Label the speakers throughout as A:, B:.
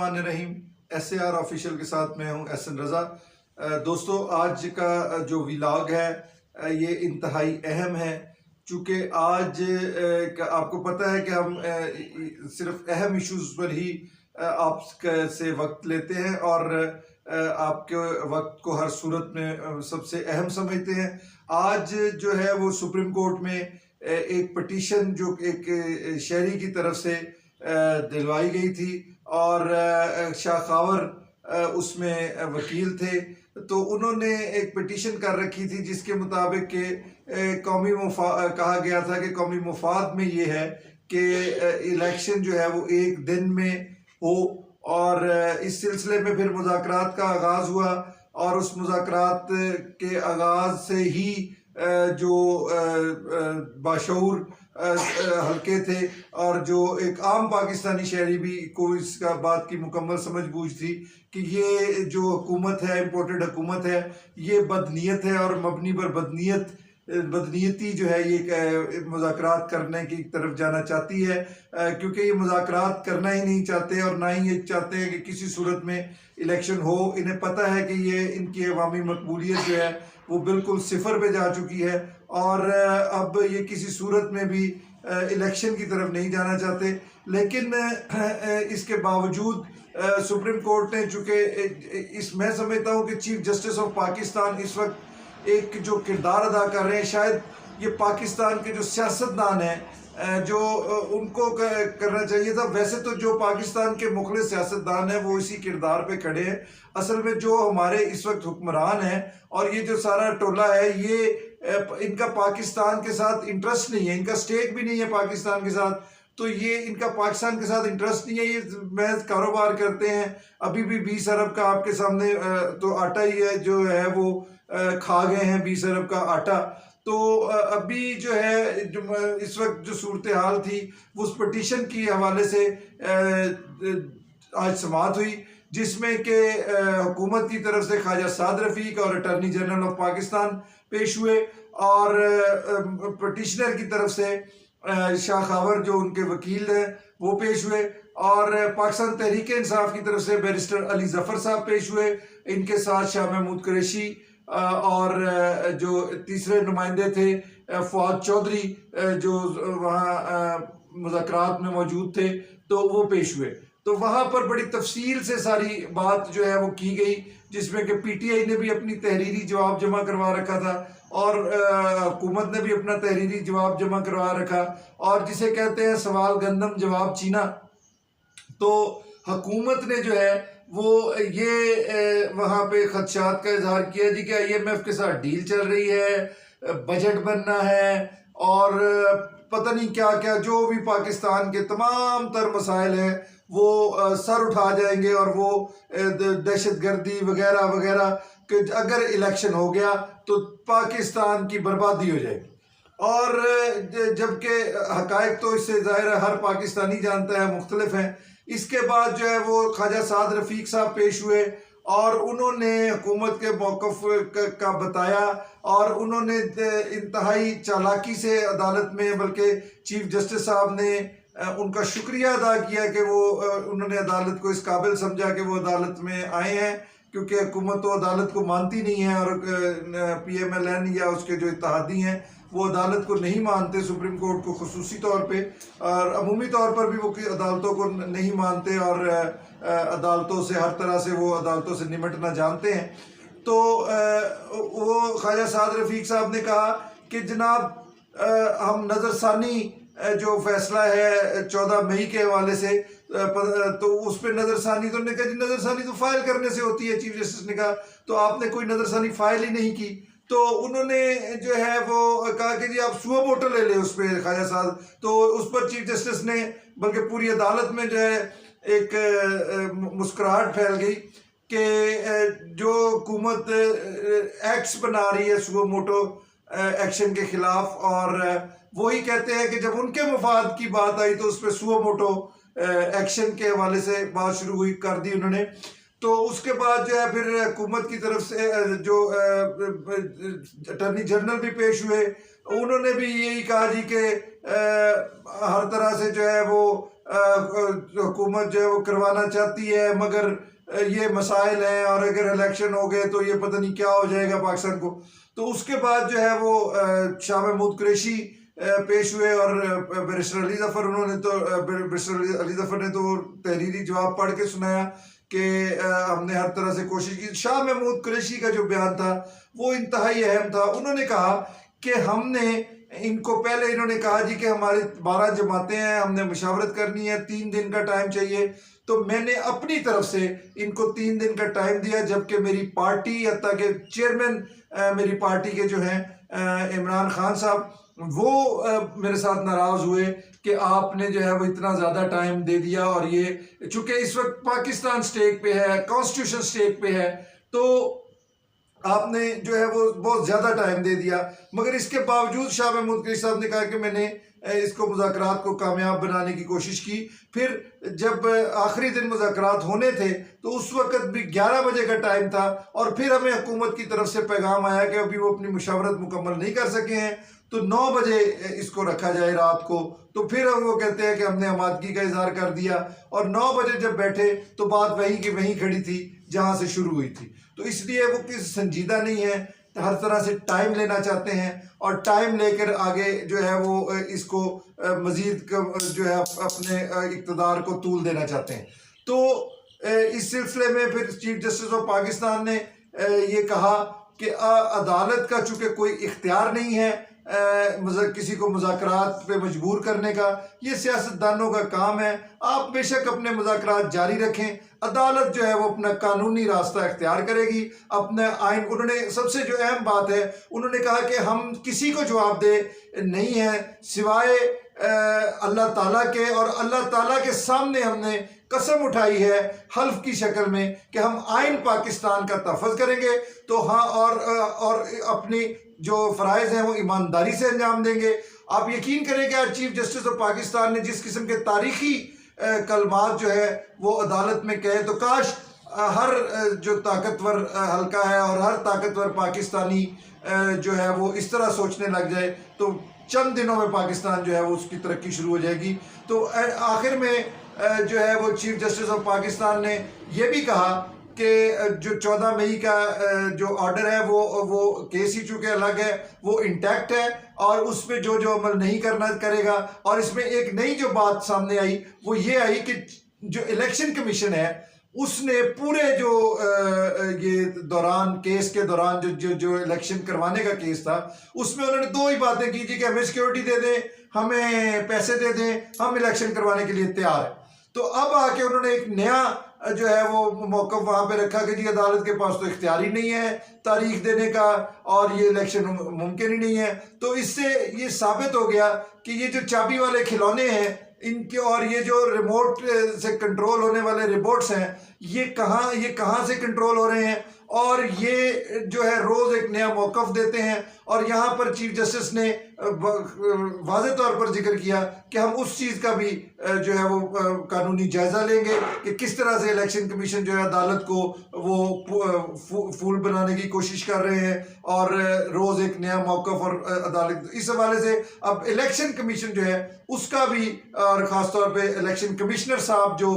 A: बिस्मिल्लाहिर्रहमानिर्रहीम। SAR official के साथ मैं हूं एहसन रज़ा। दोस्तों, आज का जो व्लॉग है ये इंतहाई अहम है, चूँकि आज आपको पता है कि हम सिर्फ अहम इश्यूज़ पर ही आपसे वक्त लेते हैं और आपके वक्त को हर सूरत में सबसे अहम समझते हैं। आज जो है वो सुप्रीम कोर्ट में एक पटिशन जो एक शहरी की तरफ से दिलवाई गई थी और शाह खावर उसमें वकील थे, तो उन्होंने एक पिटीशन कर रखी थी जिसके मुताबिक के कौमी कहा गया था कि कौमी मुफाद में ये है कि इलेक्शन जो है वो एक दिन में हो। और इस सिलसिले में फिर मुज़ाकरात का आगाज़ हुआ और उस मुज़ाकरात के आगाज़ से ही जो बाशऊर हल्के थे और जो एक आम पाकिस्तानी शहरी भी को इसका बात की मुकम्मल समझ बूझ थी कि ये जो हुकूमत है, इम्पोर्टेड हुकूमत है, ये बदनीयत है और मबनी पर बदनीयती जो है ये मुज़ाकरात करने की तरफ जाना चाहती है, क्योंकि ये मुज़ाकरात करना ही नहीं चाहते और ना ही ये चाहते हैं कि किसी सूरत में इलेक्शन हो। इन्हें पता है कि ये इनकी अवामी मकबूलियत जो है वो बिल्कुल सिफर पे जा चुकी है और अब ये किसी सूरत में भी इलेक्शन की तरफ नहीं जाना चाहते। लेकिन इसके बावजूद सुप्रीम कोर्ट ने, चूँकि मैं समझता हूँ कि चीफ जस्टिस ऑफ पाकिस्तान इस वक्त एक जो किरदार अदा कर रहे हैं, शायद ये पाकिस्तान के जो सियासतदान हैं जो उनको करना चाहिए था। वैसे तो जो पाकिस्तान के मुखलिस सियासतदान हैं वो इसी किरदार पे खड़े हैं। असल में जो हमारे इस वक्त हुक्मरान हैं और ये जो सारा टोला है, ये इनका पाकिस्तान के साथ इंटरेस्ट नहीं है, इनका स्टेक भी नहीं है पाकिस्तान के साथ, तो ये इनका पाकिस्तान के साथ इंटरेस्ट नहीं है। ये महज कारोबार करते हैं। अभी भी 20 अरब का आपके सामने तो आटा ही है जो है वो खा गए हैं, 20 अरब का आटा। तो अभी जो है जो इस वक्त जो सूरत हाल थी वो उस पटिशन की हवाले से आज समाअत हुई, जिसमें कि हुकूमत की तरफ से ख्वाजा साद रफ़ीक और अटॉर्नी जनरल ऑफ पाकिस्तान पेश हुए और पटिशनर की तरफ से शाह खावर जो उनके वकील हैं वो पेश हुए और पाकिस्तान तहरीक इंसाफ की तरफ से बैरिस्टर अली ज़फ़र साहब पेश हुए। इनके साथ शाह महमूद कुरैशी और जो तीसरे नुमाइंदे थे फवाद चौधरी जो वहाँ मुज़ाकरात में मौजूद थे, तो वो पेश हुए। तो वहाँ पर बड़ी तफसील से सारी बात जो है वो की गई, जिसमें कि PTI ने भी अपनी तहरीरी जवाब जमा करवा रखा था और हुकूमत ने भी अपना तहरीरी जवाब जमा करवा रखा, और जिसे कहते हैं सवाल गंदम जवाब चीना। तो हुकूमत ने जो है वो ये वहाँ पे खदशात का इजहार किया जी कि IMF के साथ डील चल रही है, बजट बनना है और पता नहीं क्या क्या, जो भी पाकिस्तान के तमाम तर मसाइल हैं वो सर उठा जाएंगे और वो दहशतगर्दी वगैरह वगैरह कि अगर इलेक्शन हो गया तो पाकिस्तान की बर्बादी हो जाएगी। और जबकि हकायक तो इससे ज़ाहिर है हर पाकिस्तानी जानता है, मुख्तलिफ हैं। इसके बाद जो है वो ख्वाजा साद रफ़ीक साहब पेश हुए और उन्होंने हुकूमत के मौक़िफ़ का बताया और उन्होंने इंतहाई चालाकी से अदालत में, बल्कि चीफ जस्टिस साहब ने उनका शुक्रिया अदा किया कि वो उन्होंने अदालत को इस काबिल समझा कि वो अदालत में आए हैं, क्योंकि हुकूमत तो अदालत को मानती नहीं है और PMLN या उसके जो इत्तेहादी हैं वो अदालत को नहीं मानते, सुप्रीम कोर्ट को खुसूसी तौर पे और अमूमी तौर पर भी वो अदालतों को नहीं मानते और अदालतों से हर तरह से वो अदालतों से निमटना जानते हैं। तो वो ख्वाजा साद रफ़ीक साहब ने कहा कि जनाब हम नज़रसानी जो फैसला है 14 मई के हवाले से, तो उस पर नज़रसानी, तो उन्होंने कहा जी नज़रसानी तो फाइल करने से होती है। चीफ जस्टिस ने कहा तो आपने कोई नज़रसानी फाइल ही नहीं की। तो उन्होंने जो है वो कहा कि जी आप सुओ मोटो ले लें उस पर ख्वाजा साहब। तो उस पर चीफ जस्टिस ने, बल्कि पूरी अदालत में जो है एक मुस्कुराहट फैल गई कि जो हुकूमत एक्ट्स बना रही है सुओ मोटो एक्शन के खिलाफ, और वही कहते हैं कि जब उनके मफाद की बात आई तो उस पर सुओ मोटो एक्शन के हवाले से बात शुरू हुई कर दी उन्होंने। तो उसके बाद जो है फिर हुकूमत की तरफ से जो अटर्नी जनरल भी पेश हुए, उन्होंने भी यही कहा जी कि हर तरह से जो है वो हुकूमत जो है वो करवाना चाहती है, मगर ये मसाइल हैं और अगर इलेक्शन हो गए तो ये पता नहीं क्या हो जाएगा पाकिस्तान को। तो उसके बाद जो है वो शाह महमूद कुरैशी पेश हुए और बैरिस्टर अली ज़फ़र बैरिस्टर अली ज़फ़र ने तो तहरीरी जवाब पढ़ के सुनाया कि हमने हर तरह से कोशिश की। शाह महमूद कुरैशी का जो बयान था वो इंतहाई अहम था। उन्होंने कहा कि हमने इनको पहले इन्होंने कहा जी कि हमारी 12 जमातें हैं, हमने मुशावरत करनी है, 3 दिन का टाइम चाहिए। तो मैंने अपनी तरफ से इनको 3 दिन का टाइम दिया, जबकि मेरी पार्टी हत्ता के चेयरमैन मेरी पार्टी के जो हैं इमरान खान साहब, वो मेरे साथ नाराज़ हुए कि आपने जो है वो इतना ज़्यादा टाइम दे दिया। और ये चूँकि इस वक्त पाकिस्तान स्टेक पे है, कॉन्स्टिट्यूशन स्टेक पे है, तो आपने जो है वो बहुत ज़्यादा टाइम दे दिया। मगर इसके बावजूद शाह महमूद कुरैशी साहब ने कहा कि मैंने इसको मुज़ाकरात को कामयाब बनाने की कोशिश की। फिर जब आखिरी दिन मुज़ाकरात होने थे तो उस वक़्त भी 11 बजे का टाइम था और फिर हमें हुकूमत की तरफ से पैगाम आया कि अभी वो अपनी मुशावरत मुकम्मल नहीं कर सके हैं, तो 9 बजे इसको रखा जाए रात को। तो फिर हम वो कहते हैं कि हमने आमादगी का इजहार कर दिया और 9 बजे जब बैठे तो बात वहीं की वहीं खड़ी थी जहाँ से शुरू हुई थी। तो इसलिए वो किसी संजीदा नहीं है, हर तरह से टाइम लेना चाहते हैं और टाइम लेकर आगे जो है वो इसको मज़ीद जो है अपने इक़्तिदार को तूल देना चाहते हैं। तो इस सिलसिले में फिर चीफ जस्टिस ऑफ पाकिस्तान ने ये कहा कि अदालत का चूँकि कोई इख्तियार नहीं है किसी को मुज़ाकरात पे मजबूर करने का, ये सियासतदानों का काम है। आप बेशक अपने मुज़ाकरात जारी रखें, अदालत जो है वो अपना कानूनी रास्ता इख्तियार करेगी, अपना आइन। उन्होंने सबसे जो अहम बात है, उन्होंने कहा कि हम किसी को जवाब दे नहीं है सिवाय अल्लाह ताला के, और अल्लाह ताला के सामने हमने कसम उठाई है हल्फ की शक्ल में कि हम आइन पाकिस्तान का तहफ़्फ़ुज़ करेंगे। तो हाँ, और अपनी जो फ़राइज़ हैं वो ईमानदारी से अंजाम देंगे। आप यकीन करें कि आज चीफ जस्टिस ऑफ पाकिस्तान ने जिस किस्म के तारीख़ी कलमात जो है वो अदालत में कहे, तो काश हर जो ताकतवर हल्का है और हर ताकतवर पाकिस्तानी जो है वो इस तरह सोचने लग जाए, तो चंद दिनों में पाकिस्तान जो है वो उसकी तरक्की शुरू हो जाएगी। तो आखिर में जो है वो चीफ जस्टिस ऑफ पाकिस्तान ने यह भी कहा कि जो 14 मई का जो ऑर्डर है वो केस ही चूँकि अलग है, वो इंटैक्ट है और उस पर जो अमल नहीं करना करेगा। और इसमें एक नई जो बात सामने आई वो ये आई कि जो इलेक्शन कमीशन है उसने पूरे जो ये दौरान केस के दौरान जो इलेक्शन करवाने का केस था उसमें उन्होंने 2 ही बातें की थी कि हमें सिक्योरिटी दे दें, हमें पैसे दे दें, हम इलेक्शन करवाने के लिए तैयार हैं। तो अब आके उन्होंने एक नया जो है वो मौक़िफ़ वहाँ पे रखा कि जी अदालत के पास तो इख्तियार ही नहीं है तारीख देने का और ये इलेक्शन मुमकिन ही नहीं है। तो इससे ये साबित हो गया कि ये जो चाबी वाले खिलौने हैं इनके और ये जो रिमोट से कंट्रोल होने वाले रिमोट्स हैं ये कहाँ से कंट्रोल हो रहे हैं, और ये जो है रोज़ एक नया मौक़िफ़ देते हैं। और यहाँ पर चीफ जस्टिस ने वाज़ेह तौर पर जिक्र किया कि हम उस चीज़ का भी जो है वो कानूनी जायज़ा लेंगे कि किस तरह से इलेक्शन कमीशन जो है अदालत को वो फूल बनाने की कोशिश कर रहे हैं और रोज़ एक नया मौक़िफ़ और अदालत। इस हवाले से अब इलेक्शन कमीशन जो है उसका भी, और ख़ास तौर पे इलेक्शन कमिश्नर साहब जो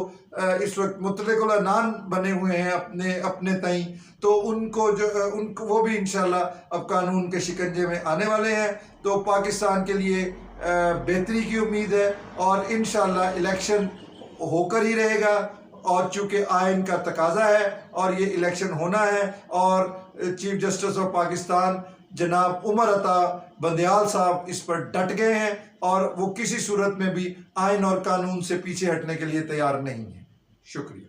A: इस वक्त मुतलक़ुल अनान बने हुए हैं अपने तई, तो उनको वो भी इंशाल्लाह अब कानून के शिकंजे में आने वाले हैं। तो पाकिस्तान के लिए बेहतरी की उम्मीद है और इंशाल्लाह इलेक्शन होकर ही रहेगा। और चूँकि आइन का तकाजा है और ये इलेक्शन होना है, और चीफ जस्टिस ऑफ पाकिस्तान जनाब उमर अता बंदयाल साहब इस पर डट गए हैं और वो किसी सूरत में भी आइन और कानून से पीछे हटने के लिए तैयार नहीं है। शुक्रिया।